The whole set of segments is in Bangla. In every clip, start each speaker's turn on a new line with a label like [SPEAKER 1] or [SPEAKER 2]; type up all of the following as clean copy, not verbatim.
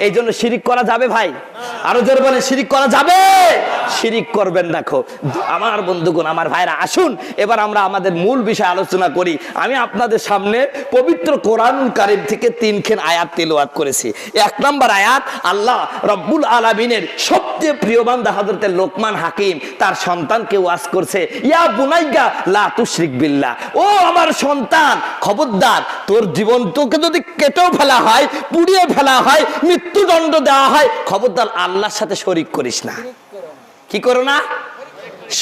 [SPEAKER 1] এই জন্য শিরিক করা যাবে ভাই? আরো জোরে বলেন, শিরিক করা যাবে? শিরিক করবেন না। আমার বন্ধুগণ, আমার ভাইরা, আসুন এবার আমরা আমাদের মূল বিষয় আলোচনা করি। আমি আপনাদের সামনে পবিত্র কোরআনুল কারীম থেকে 3খান আয়াত তেলাওয়াত করেছি। 1 নম্বর আয়াত, আল্লাহ রব্বুল আলামিনের সবচেয়ে প্রিয় বান্দা হযরতে লোকমান হাকিম তার সন্তানকে ওয়াজ করছে, ইয়া বুনাইয়া লা তুশরিক বিল্লাহ, ও আমার সন্তান, খবরদার, তোর জীবন তোকে যদি কেটেও ফেলা হয়, পুড়িয়ে ফেলা হয়, মৃত্যুদণ্ড দেওয়া হয়, খবরদার আল্লাহর সাথে শরীক করিস না। কি করো না?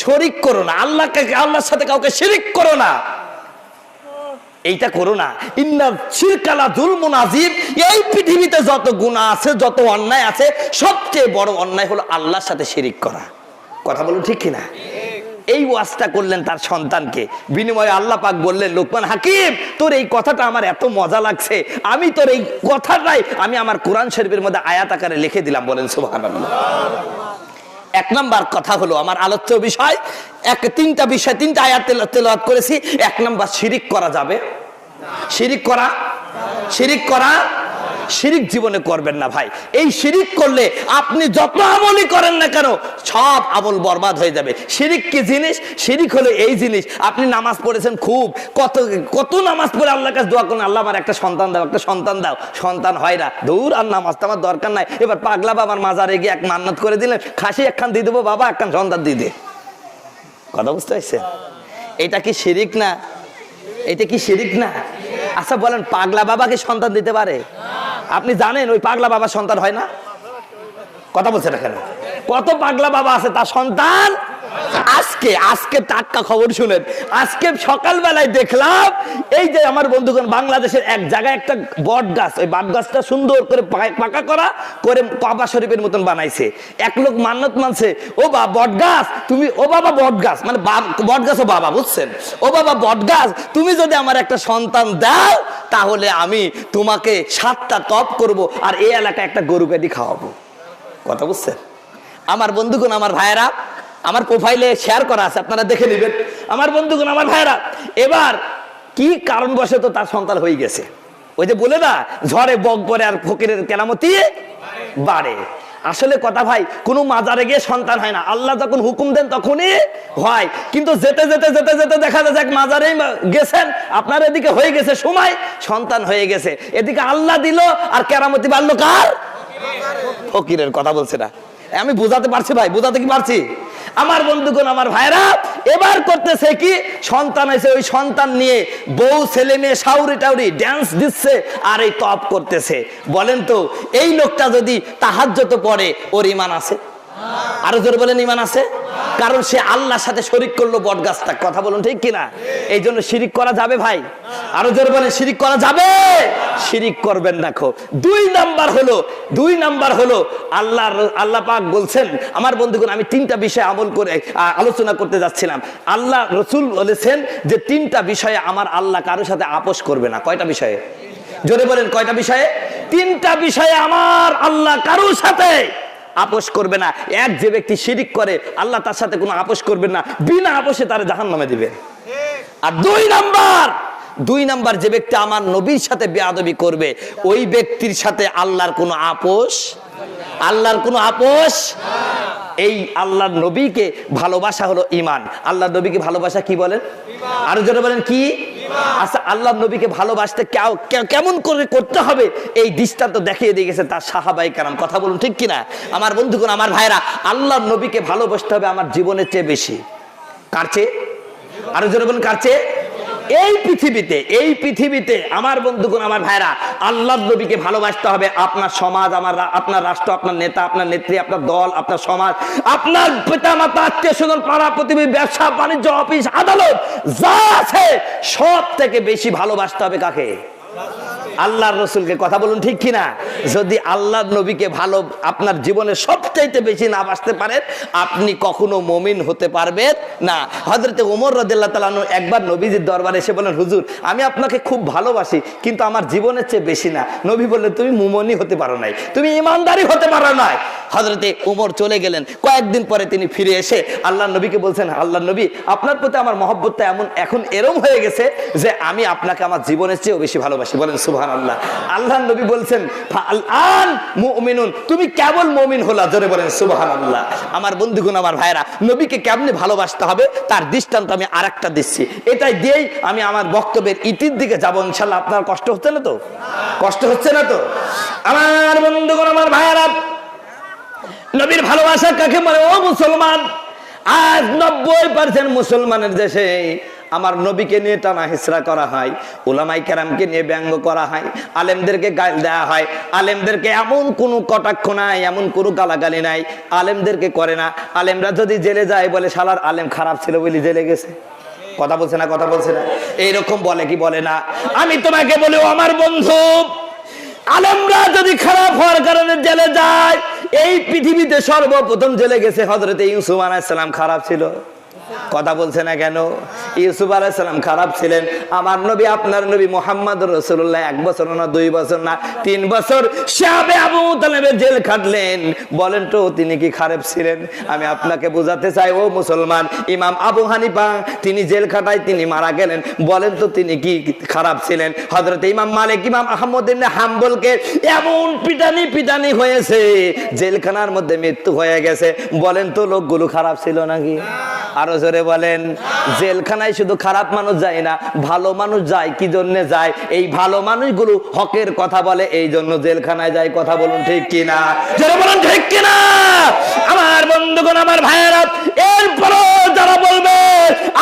[SPEAKER 1] শরীক করো না। আল্লাহর সাথে কাউকে শিরিক করো না, এইটা করো না। ইন্না শিরকা লা যুলমুন আযীম, এই পৃথিবীতে যত গুনাহ আছে, যত অন্যায় আছে, সবচেয়ে বড় অন্যায় হলো আল্লাহর সাথে শিরিক করা। কথা বলো ঠিক কিনা? এই ওয়াজটা করলেন তার সন্তানকে, বিনিময়ে আল্লাহ পাক বললেন, লোকমান হাকিম, তোর এই কথাটা আমার এত মজা লাগছে, আমি তোর এই কথাটাই আমি আমার কোরআন শরীফের মধ্যে আয়াত আকারে লিখে দিলাম। বলেন সুবহানাল্লাহ। 1 নম্বর কথা হলো আমার আলোচ্য বিষয়, 3টা বিষয়, 3টা আয়াত তেলাওয়াত করেছি। 1 নম্বর, শিরিক করা যাবে? শিরিক করা, শিরিক করা, শিরিক জীবনে করবেন না ভাই। এই শিরিক করলে আপনি যত আমলই করেন না কেন, সব আমল বরবাদ হয়ে যাবে। শিরিক কি জিনিস? শিরিক হলো এই জিনিস, আপনি নামাজ পড়েছেন খুব, কত নামাজ পড়ে আল্লাহর কাছে দোয়া করেন, আল্লাহ আমার একটা সন্তান দাও, একটা সন্তান দাও, সন্তান হয় না, দূর, আর নামাজটা আমার দরকার নাই। এবার পাগলা বাবার মাজারে গিয়ে এক মান্নাত করে দিলেন, খাসি একখান দিয়ে দেবো বাবা, একখান সন্তান দিয়ে দে। কথা বুঝতে পারছেন? এটা কি শিরিক না? এটা কি শিরিক না? আচ্ছা বলেন, পাগলা বাবা কি সন্তান দিতে পারে? আপনি জানেন ওই পাগলা বাবার সন্তান হয় না? কথা বলছে না কেন? কত পাগলা বাবা আছে তার সন্তান? আজকে টাটকা খবর শুনেন, আজকে সকালবেলায় দেখলাম, এই যে আমার বন্ধুগণ, বাংলাদেশের এক জায়গায় একটা বট গাছ, ওই বট গাছটা সুন্দর করে পাকা করা করে কাবা শরীফের মতন বানাইছে। এক লোক মান্নত মানছে, ও বাবা বট গাছ তুমি, ও বাবা বট গাছ, মানে বট গাছ ও বাবা, বুঝছেন? ও বাবা বট গাছ, তুমি যদি আমার একটা সন্তান দাও, তাহলে আমি তোমাকে 7টা তপ করব, আর এই এলাকায় একটা গরু গাড়ি খাওয়াবো। কথা বুঝছেন? আমার বন্ধুগণ, আমার ভাইয়েরা, আমার প্রোফাইলে শেয়ার করা আছে, আপনারা দেখে নেবেন। আমার বন্ধুগণ, আমার ভাইরা, এবার কি কারণবশত তার সন্তান হয়ে গেছে। ওই যে বলে না, ঝড়ে বক পড়ে আর ফকিরের কেরামতি বাড়ে। আসলে কথা ভাই, কোনো মাজারে গিয়ে সন্তান হয় না, আল্লাহ যখন হুকুম দেন তখনই হয়। কিন্তু যেতে যেতে যেতে যেতে দেখা যায় এক মাজারেই গেছেন, আপনার এদিকে হয়ে গেছে সময়, সন্তান হয়ে গেছে, এদিকে আল্লাহ দিল, আর কেরামতি বাড়লো কার? ফকিরের। কথা বলছে না? আমি বুঝাতে পারছি ভাই? বুঝাতে কি পারছি? আমার বন্ধুগণ, আমার ভাইরা, এবার করতেছে কি, সন্তান হয়েছে, ওই সন্তান নিয়ে বউ ছেলে মেয়ে সাউরি টাউরি ড্যান্স দিচ্ছে আর এই তপ করতেছে। বলেন তো, এই লোকটা যদি তাহাজ্জুদ পড়ে, ওর ঈমান আছে? আরো জোরে বলেন, ঈমান আছে? কারণ সে আল্লাহর সাথে শরীক করলো বট গাছটা। কথা বলুন ঠিক কিনা? এই জন্য শিরিক করা যাবে ভাই? আরো জোরে বলেন, শিরিক করা যাবে? শিরিক করবেন না। 2 নাম্বার হলো আল্লাহ পাক বলছেন, আমার বন্ধুগণ, আমি 3টা বিষয় আমল করে আলোচনা করতে যাচ্ছিলাম। আল্লাহ রসুল বলেছেন যে 3টা বিষয়ে আমার আল্লাহ কারোর সাথে আপোষ করবে না। কয়টা বিষয়ে? জোরে বলেন, কয়টা বিষয়ে? 3টা বিষয়ে আমার আল্লাহ কারোর সাথে আপোষ করবে না। এক, যে ব্যক্তি শিরিক করে, আল্লাহ তার সাথে কোনো আপোষ করবেন না, বিনা আপোষে তার জাহান্নামে দিবে। আর 2 নাম্বার, যে ব্যক্তি আমার নবীর সাথে বেয়াদবি করবে, ওই ব্যক্তির সাথে আল্লাহর কোনো আপোষ, আল্লাহর কোনো আপোষ। এই আল্লাহর নবীকে ভালোবাসা হলো ঈমান। আল্লাহর নবীকে ভালোবাসা কি বলেন? আরো জোরে বলেন, কি? আচ্ছা, আল্লাহর নবীকে ভালোবাসতে কেমন করে করতে হবে, এই দৃষ্টান্ত দেখিয়ে দিয়ে গেছে তার সাহাবায়ে কেরাম। কথা বলুন ঠিক কিনা? আমার বন্ধুগণ, আমার ভাইরা, আল্লাহর নবীকে ভালোবাসতে হবে আমার জীবনের চেয়ে বেশি। কার চেয়ে? আরো জোরে বলেন, কার চেয়ে? এই পৃথিবীতে আমার বন্ধুগণ, আমার ভাইরা, আল্লাহর নবীকে ভালোবাসতে হবে। আপনার সমাজ, আপনার রাষ্ট্র, আপনার নেতা, আপনার নেত্রী, আপনার দল, আপনার সমাজ, আপনার পিতা মাতা, আত্মীয় স্বজন, পাড়া প্রতিবেশী, ব্যবসা বাণিজ্য, অফিস আদালত যা আছে, সব থেকে বেশি ভালোবাসতে হবে কাকে? আল্লাহর রসুলকে। কথা বলুন ঠিক কিনা? যদি আল্লাহর নবীকে ভালো আপনার জীবনে সবচাইতে বেশি না বাসতে পারেন, আপনি কখনো মুমিন হতে পারবেন না। হযরতে ওমর রাদিয়াল্লাহু তাআলা আনহু একবার নবীজির দরবারে এসে বলেন, হুজুর, আমি আপনাকে খুব ভালোবাসি, কিন্তু আমার জীবনের চেয়ে বেশি না। নবী বললেন, তুমি মুমিনই হতে পারো নাই, তুমি ঈমানদারই হতে পারো নাই। হযরতে ওমর চলে গেলেন। কয়েকদিন পরে তিনি ফিরে এসে আল্লাহর নবীকে বলছেন, আল্লাহর নবী, আপনার প্রতি আমার মহব্বতটা এখন এরম হয়ে গেছে যে আমি আপনাকে আমার জীবনের চেয়েও বেশি ভালোবাসি। বলেন সুবহানাল্লাহ। সুবহানাল্লাহ। আল্লাহর নবী বলছেন আল মুমিনুন, তুমি কেবল মুমিন হলা, জোরে বলেন সুবহানাল্লাহ। আমার বন্ধুগণ, আমার ভাইরা, নবীকে কেমনে ভালোবাসতে হবে তার দৃষ্টান্ত আমি আরেকটা দিচ্ছি, এটাই দিয়েই আমি আমার বক্তব্যের ইতির দিকে যাব ইনশাআল্লাহ। আপনার কষ্ট হচ্ছে না তো? কষ্ট হচ্ছে না তো? আমার বন্ধুগণ, আমার ভাইরা, নবীর ভালোবাসা কাকে বলে? ও মুসলমান, আজ 90% মুসলমানের দেশে আমার নবীকে নিয়ে টানা হিসরা করা হয়, উলামাই কেরামকে নিয়ে ব্যঙ্গ করা হয়, আলেমদেরকে গাল দেওয়া হয়, আলেমদেরকে এমন কোনো কটাক্ষ নাই, এমন কোনো গালাগালি নাই, আলেমদেরকে করে না। আলেমরা যদি জেলে যায় বলে শালার আলেম খারাপ ছিল বলে জেলে গেছে। কথা বলছে না? কথা বলছে না? এইরকম বলে কি বলে না? আমি তোমাকে বলি ও আমার বন্ধু, আলেমরা যদি খারাপ হওয়ার কারণে জেলে যায়, এই পৃথিবীতে সর্বপ্রথম জেলে গেছে হযরত ইউসুফ আলাইহিস সালাম। খারাপ ছিল? কথা বলছে না কেন? ইউসুফ আলাইহিস সালাম খারাপ ছিলেন। আমার নবী, আপনার নবী মুহাম্মদুর রাসূলুল্লাহ 1 বছর না 2 বছর না 3 বছর শাবে আবু তালেবের জেল খাটলেন। বলেন তো তিনি কি খারাপ ছিলেন? আমি আপনাকে বোঝাতে চাই ও মুসলমান, ইমাম আবু হানিফা তিনি জেল খাটায় তিনি মারা গেলেন। বলেন তো তিনি কি খারাপ ছিলেন? হযরত ইমাম মালিক, ইমাম আহমদ ইবনে হাম্বলকে এমন পিটানি হয়েছে, জেলখানার মধ্যে মৃত্যু হয়ে গেছে। বলেন তো লোকগুলো খারাপ ছিল নাকি? আরো জোরে বলেন। জেলখানায় শুধু খারাপ মানুষ যায় না, ভালো মানুষ যায়। কি জন্য যায়? এই ভালো মানুষগুলো হকের কথা বলে, এই জন্য জেলখানায় যায়। কথা বলুন ঠিক কিনা? জোরে বলুন ঠিক কিনা? আমার বন্ধুগণ, আমার ভাইয়েরা, এরপরও যারা বলবে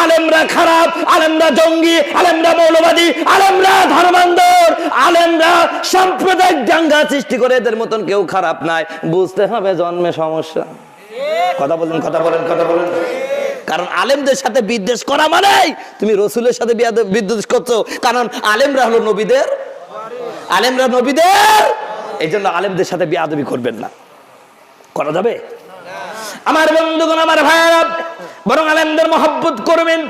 [SPEAKER 1] আলেমরা খারাপ, আলেমরা জঙ্গি, আলেমরা মৌলবাদী, আলেমরা ধর্মান্ধর, আলেমরা সাম্প্রদায়িক দাঙ্গা সৃষ্টি করে, এদের মতন কেউ খারাপ নাই, বুঝতে হবে জন্মে সমস্যা। কথা বলুন, কথা বলেন, কথা বলেন। কারণ আলেমদের সাথে বিদ্বেষ করা মানে তুমি রসুলের সাথে বিদ্বেষ করছো। কারণ আলেমরা হলো নবীদের, আলেমরা নবীদের, এই জন্য আলেমদের সাথে বিয়াদবি করবেন না। করা যাবে? আমার বন্ধুগণ, আমার ভাইয়েরা, বরং আলেমদের মহব্বত করবেন।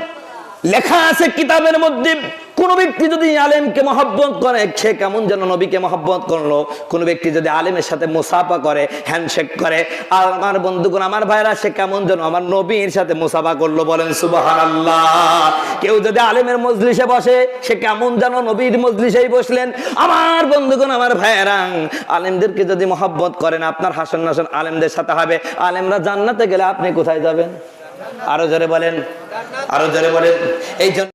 [SPEAKER 1] লেখা আছে কিতাবের মধ্যে, কোন ব্যক্তি যদি আলেমকে মহব্বত করে সে কেমন যেন নবীকে মহব্বত করলো। কোন ব্যক্তি যদি আলেমের সাথে মুসাফা করে, হ্যান্ডশেক করে, আর আমার বন্ধুগণ, আমার ভাইরা, সে কেমন যেন আমার নবীর সাথে মুসাফা করলো। বলেন সুবহানাল্লাহ। কেউ যদি আলেমের মজলিসে বসে, সে কেমন যেন নবীর মজলিসেই বসলেন। আমার বন্ধুগণ, আমার ভাইরা, আলেমদেরকে যদি মহব্বত করেন, আপনার হাসন নাসন আলেমদের সাথে হবে। আলেমরা জান্নাতে গেলে আপনি কোথায় যাবেন? আরো জোরে বলেন, আরো জোরে বলেন। এই জন্য